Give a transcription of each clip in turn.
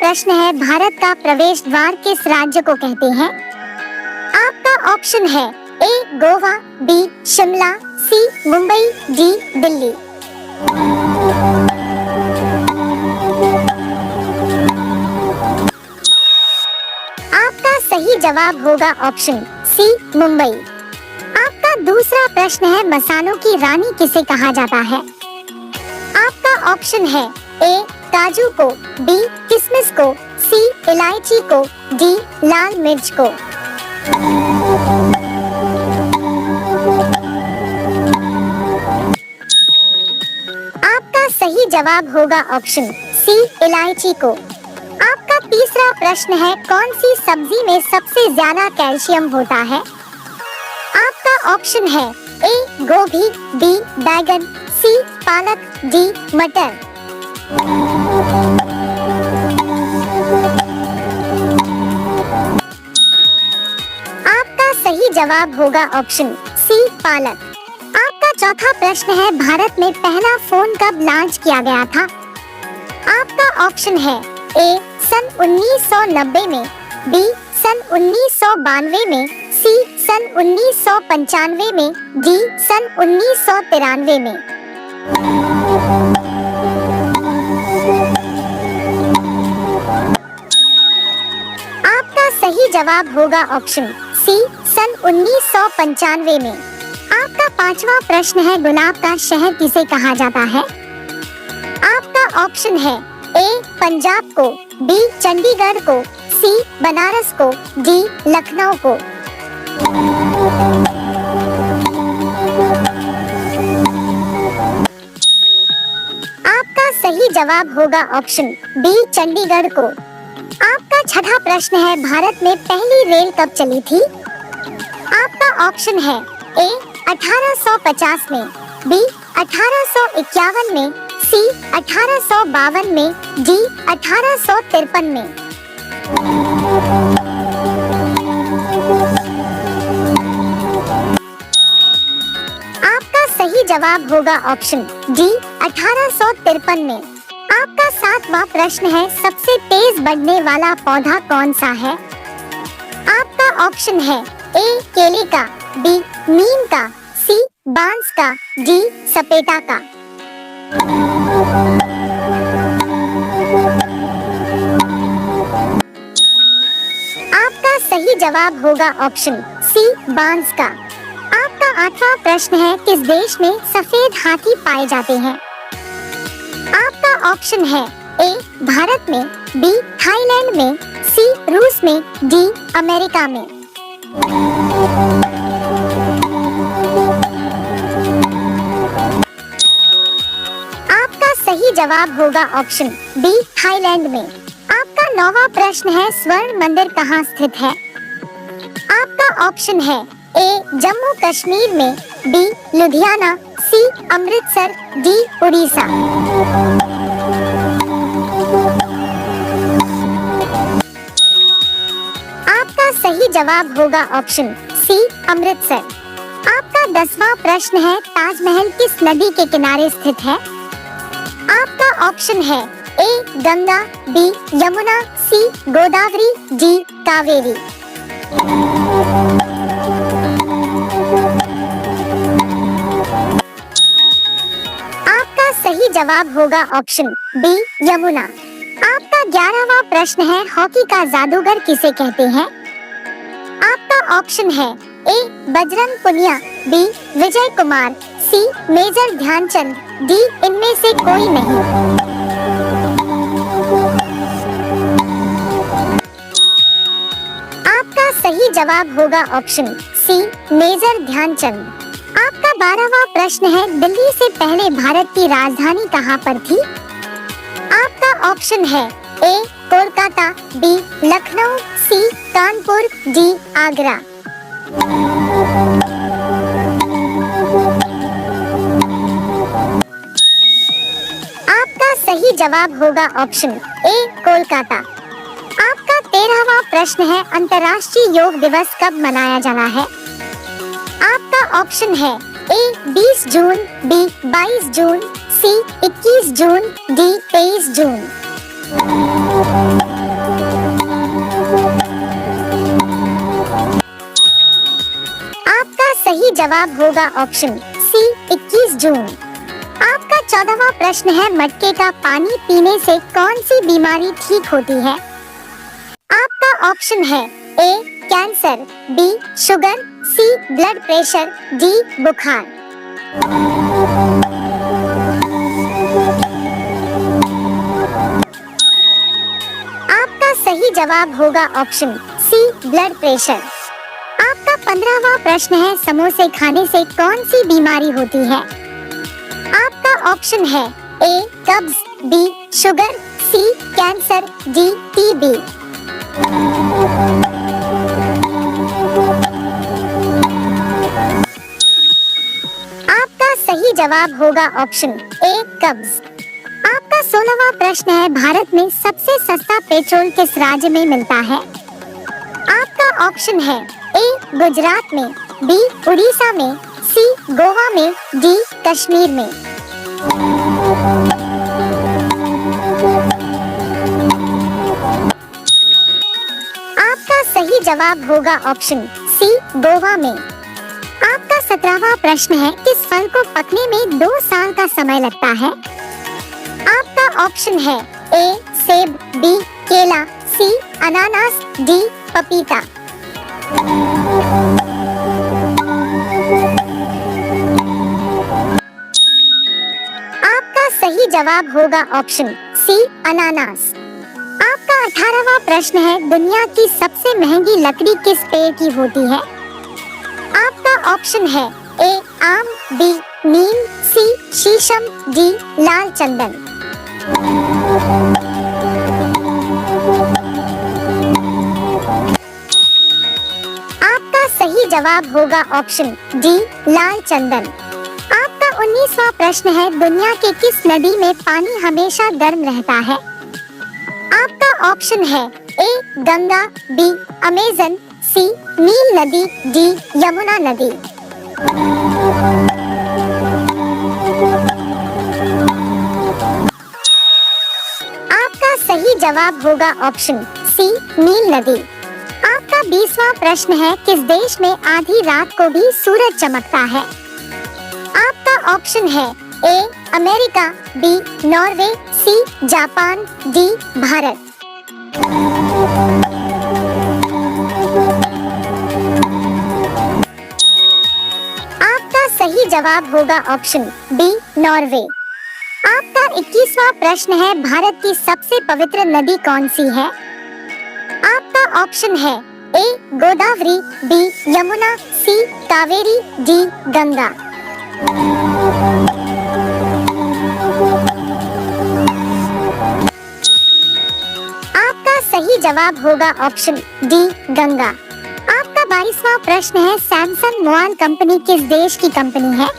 प्रश्न है, भारत का प्रवेश द्वार किस राज्य को कहते हैं? आपका ऑप्शन है ए गोवा, बी शिमला, सी मुंबई, डी दिल्ली। आपका सही जवाब होगा ऑप्शन सी मुंबई। आपका दूसरा प्रश्न है, मसालों की रानी किसे कहा जाता है? आपका ऑप्शन है ए काजू को, बी किशमिश को, सी इलायची को, डी लाल मिर्च को। आपका सही जवाब होगा ऑप्शन सी इलायची को। आपका तीसरा प्रश्न है, कौन सी सब्जी में सबसे ज्यादा कैल्शियम होता है? आपका ऑप्शन है ए गोभी, बी बैगन, सी पालक, डी मटर। आपका सही जवाब होगा ऑप्शन सी पालक। आपका चौथा प्रश्न है, भारत में पहला फोन कब लॉन्च किया गया था? आपका ऑप्शन है ए सन 1990 में, बी सन 1992 में, सी सन 1995 में, डी सन 1993 में। आपका सही जवाब होगा ऑप्शन सी सन 1995 में। आपका पांचवा प्रश्न है, गुलाब का शहर किसे कहा जाता है? आपका ऑप्शन है ए पंजाब को, बी चंडीगढ़ को, सी बनारस को, डी लखनऊ को। आपका सही जवाब होगा ऑप्शन बी चंडीगढ़ को। आपका छठा प्रश्न है, भारत में पहली रेल कब चली थी? आपका ऑप्शन है ए 1850 में, बी 1851 में, सी 1852 में, डी 1853 में। आपका सही जवाब होगा ऑप्शन डी 1853 में। आपका सातवां प्रश्न है, सबसे तेज बढ़ने वाला पौधा कौन सा है? आपका ऑप्शन है ए केले का, बी नीम का, सी बांस का, डी सपेटा का। आपका सही जवाब होगा ऑप्शन सी बांस का। आपका आठवां प्रश्न है, किस देश में सफेद हाथी पाए जाते हैं? आपका ऑप्शन है ए भारत में, बी थाईलैंड में, सी रूस में, डी अमेरिका में। आपका सही जवाब होगा ऑप्शन बी थाईलैंड में। आपका नौवां प्रश्न है, स्वर्ण मंदिर कहाँ स्थित है? आपका ऑप्शन है ए जम्मू कश्मीर में, बी लुधियाना, सी अमृतसर, डी उड़ीसा। आपका सही जवाब होगा ऑप्शन सी अमृतसर। आपका 10वां प्रश्न है, ताजमहल किस नदी के किनारे स्थित है? आपका ऑप्शन है ए गंगा, बी यमुना, सी गोदावरी, डी कावेरी। आपका सही जवाब होगा ऑप्शन बी यमुना। आपका 11वां प्रश्न है, हॉकी का जादूगर किसे कहते हैं? आपका ऑप्शन है A Bajrang Punia, B Vijay Kumar, C major Dhyan Chand, D इनमें से कोई नहीं। आपका सही जवाब होगा ऑप्शन सी मेजर ध्यानचंद। आपका 12वां प्रश्न है, दिल्ली से पहले भारत की राजधानी कहाँ पर थी? आपका ऑप्शन है ए कोलकाता, बी लखनऊ, सी कानपुर, डी आगरा। आपका सही जवाब होगा ऑप्शन ए कोलकाता। आपका 13वां प्रश्न है, अंतर्राष्ट्रीय योग दिवस कब मनाया जाना है? आपका ऑप्शन है ए 20 जून, बी 22 जून, सी 21 जून, डी 23 जून। आपका सही जवाब होगा ऑप्शन सी 21 जून। आपका 14वां प्रश्न है, मटके का पानी पीने से कौन सी बीमारी ठीक होती है? आपका ऑप्शन है ए कैंसर, बी शुगर, सी ब्लड प्रेशर, डी बुखार। आपका सही जवाब होगा ऑप्शन सी ब्लड प्रेशर। आपका 15वां प्रश्न है, समोसे खाने से कौन सी बीमारी होती है? आपका ऑप्शन है ए कब्ज, बी शुगर, सी कैंसर, डी टीबी। आपका सही जवाब होगा ऑप्शन ए कब्ज। आपका 16वां प्रश्न है, भारत में सबसे सस्ता पेट्रोल किस राज्य में मिलता है? आपका ऑप्शन है ए गुजरात में, बी उड़ीसा में, सी गोवा में, डी कश्मीर में। आपका सही जवाब होगा ऑप्शन सी गोवा में। आपका 17वां प्रश्न है, किस फल को पकने में 2 साल का समय लगता है? आपका ऑप्शन है ए सेब, बी केला, सी अनानास, डी पपीता। आपका सही जवाब होगा ऑप्शन सी अनानास। आपका 18वां प्रश्न है, दुनिया की सबसे महंगी लकड़ी किस पेड़ की होती है? आपका ऑप्शन है ए आम, बी नीम, सी शीशम, डी लाल चंदन। आपका सही जवाब होगा ऑप्शन डी लाल चंदन। आपका 19वां प्रश्न है, दुनिया के किस नदी में पानी हमेशा गर्म रहता है? आपका ऑप्शन है ए गंगा, बी अमेजन, सी नील नदी, डी यमुना नदी। आपका सही जवाब होगा ऑप्शन सी नील नदी। आपका 20वां प्रश्न है, किस देश में आधी रात को भी सूरज चमकता है? आपका ऑप्शन है A America, B Norway, C Japan, D Bharat. आपका सही जवाब होगा ऑप्शन बी नॉर्वे। आपका 21वां प्रश्न है, भारत की सबसे पवित्र नदी कौन सी है? आपका ऑप्शन है ए गोदावरी, बी यमुना, सी कावेरी, डी गंगा। आपका सही जवाब होगा ऑप्शन डी गंगा। आपका 22वां प्रश्न है, सैमसंग मोबाइल कंपनी किस देश की कंपनी है?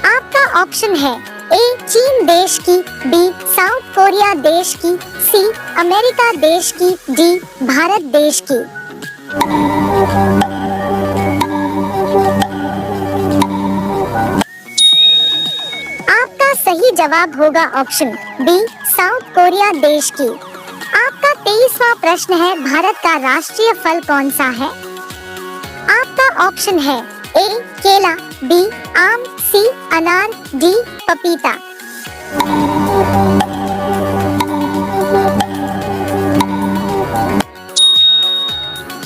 आपका ऑप्शन है ए चीन देश की, बी साउथ कोरिया देश की, सी अमेरिका देश की, डी भारत देश की। आपका सही जवाब होगा ऑप्शन बी साउथ कोरिया देश की। आपका 23वां प्रश्न है, भारत का राष्ट्रीय फल कौन सा है? आपका ऑप्शन है ए केला, बी आम, सी अनार, डी पपीता।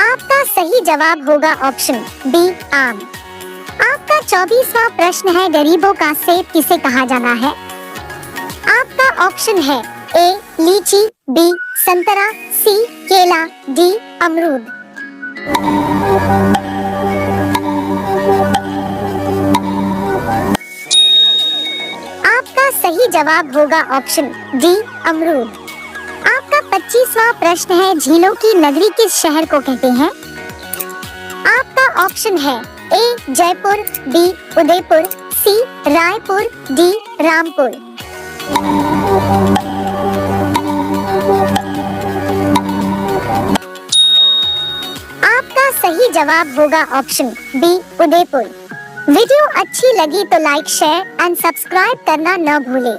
आपका सही जवाब होगा ऑप्शन बी आम। आपका 24वां प्रश्न है, गरीबों का सेब किसे कहा जाना है? आपका ऑप्शन है ए लीची, बी संतरा, सी केला, डी अमरूद। आपका सही जवाब होगा ऑप्शन डी अमरूद। आपका 25वां प्रश्न है, झीलों की नगरी किस शहर को कहते हैं? आपका ऑप्शन है ए जयपुर, बी उदयपुर, सी रायपुर, डी रामपुर। आपका सही जवाब होगा ऑप्शन बी उदयपुर। वीडियो अच्छी लगी तो लाइक, शेयर एंड सब्सक्राइब करना न भूलें।